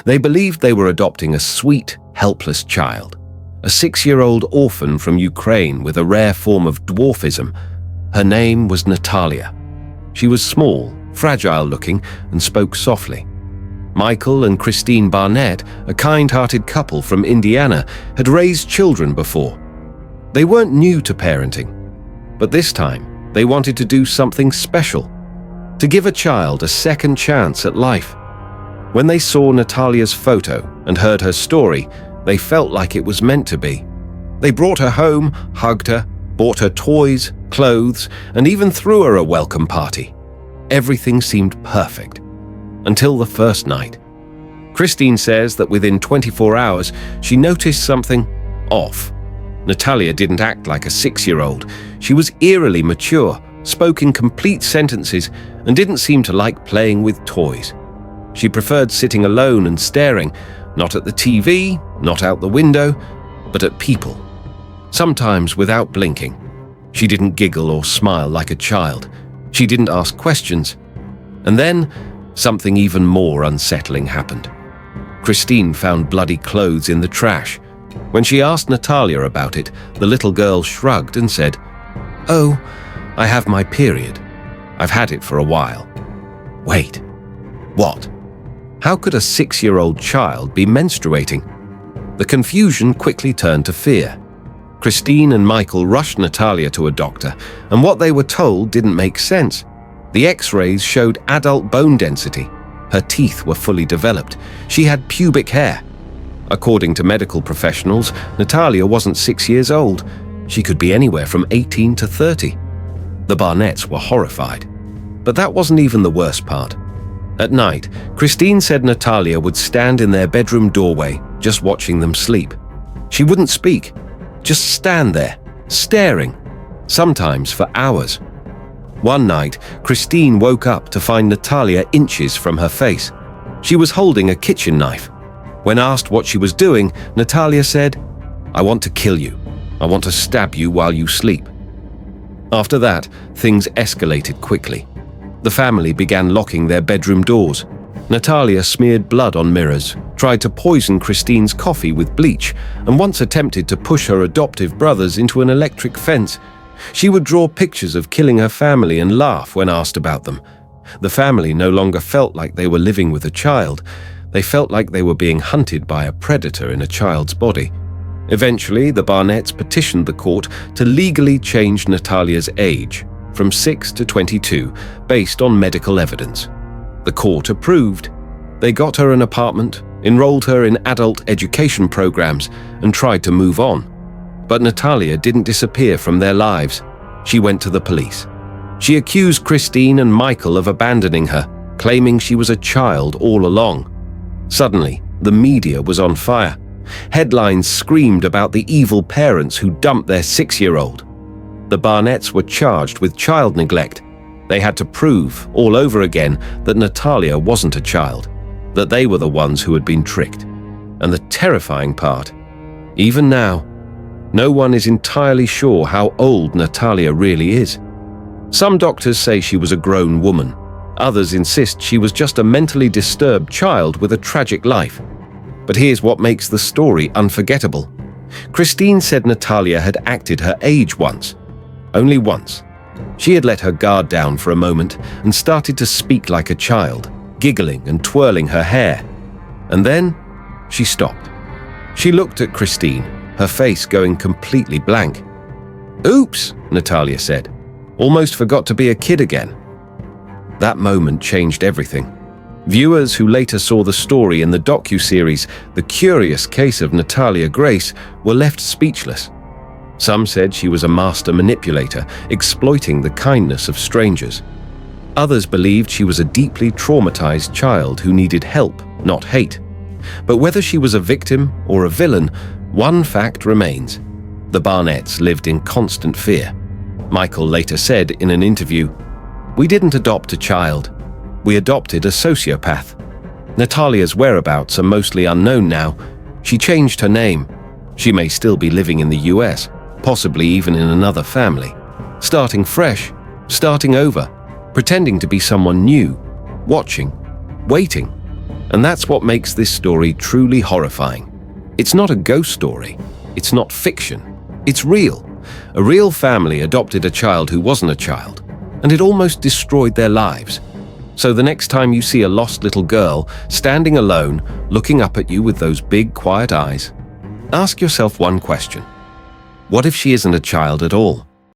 They believed they were adopting a sweet, helpless child, a 6-year-old orphan from Ukraine with a rare form of dwarfism. Her name was Natalia. She was small, fragile-looking, and spoke softly. Michael and Christine Barnett, a kind-hearted couple from Indiana, had raised children before. They weren't new to parenting, but this time they wanted to do something special, to give a child a second chance at life. When they saw Natalia's photo and heard her story, they felt like it was meant to be. They brought her home, hugged her, bought her toys, clothes, and even threw her a welcome party. Everything seemed perfect. Until the first night. Christine says that within 24 hours, she noticed something off. Natalia didn't act like a 6-year-old. She was eerily mature, spoke in complete sentences, and didn't seem to like playing with toys. She preferred sitting alone and staring, not at the TV, not out the window, but at people. Sometimes without blinking. She didn't giggle or smile like a child. She didn't ask questions. And then, something even more unsettling happened. Christine found bloody clothes in the trash. When she asked Natalia about it, the little girl shrugged and said, "Oh, I have my period. I've had it for a while." Wait, what? How could a 6-year-old child be menstruating? The confusion quickly turned to fear. Christine and Michael rushed Natalia to a doctor, and what they were told didn't make sense. The X-rays showed adult bone density. Her teeth were fully developed. She had pubic hair. According to medical professionals, Natalia wasn't 6 years old. She could be anywhere from 18 to 30. The Barnetts were horrified. But that wasn't even the worst part. At night, Christine said Natalia would stand in their bedroom doorway, just watching them sleep. She wouldn't speak, just stand there, staring, sometimes for hours. One night, Christine woke up to find Natalia inches from her face. She was holding a kitchen knife. When asked what she was doing, Natalia said, "I want to kill you. I want to stab you while you sleep." After that, things escalated quickly. The family began locking their bedroom doors. Natalia smeared blood on mirrors, tried to poison Christine's coffee with bleach, and once attempted to push her adoptive brothers into an electric fence. She would draw pictures of killing her family and laugh when asked about them. The family no longer felt like they were living with a child. They felt like they were being hunted by a predator in a child's body. Eventually, the Barnetts petitioned the court to legally change Natalia's age from 6 to 22 based on medical evidence. The court approved. They got her an apartment, enrolled her in adult education programs, and tried to move on. But Natalia didn't disappear from their lives. She went to the police. She accused Christine and Michael of abandoning her, claiming she was a child all along. Suddenly, the media was on fire. Headlines screamed about the evil parents who dumped their 6-year-old. The Barnetts were charged with child neglect. They had to prove, all over again, that Natalia wasn't a child, that they were the ones who had been tricked. And the terrifying part, even now, no one is entirely sure how old Natalia really is. Some doctors say she was a grown woman. Others insist she was just a mentally disturbed child with a tragic life. But here's what makes the story unforgettable. Christine said Natalia had acted her age once. Only once. She had let her guard down for a moment and started to speak like a child, giggling and twirling her hair. And then she stopped. She looked at Christine, her face going completely blank. "Oops," Natalia said. "Almost forgot to be a kid again." That moment changed everything. Viewers who later saw the story in the docu-series The Curious Case of Natalia Grace were left speechless. Some said she was a master manipulator, exploiting the kindness of strangers. Others believed she was a deeply traumatized child who needed help, not hate. But whether she was a victim or a villain, one fact remains. The Barnetts lived in constant fear. Michael later said in an interview, "We didn't adopt a child. We adopted a sociopath." Natalia's whereabouts are mostly unknown now. She changed her name. She may still be living in the US, possibly even in another family. Starting fresh, starting over, pretending to be someone new, watching, waiting. And that's what makes this story truly horrifying. It's not a ghost story. It's not fiction. It's real. A real family adopted a child who wasn't a child, and it almost destroyed their lives. So the next time you see a lost little girl standing alone, looking up at you with those big, quiet eyes, ask yourself one question. What if she isn't a child at all?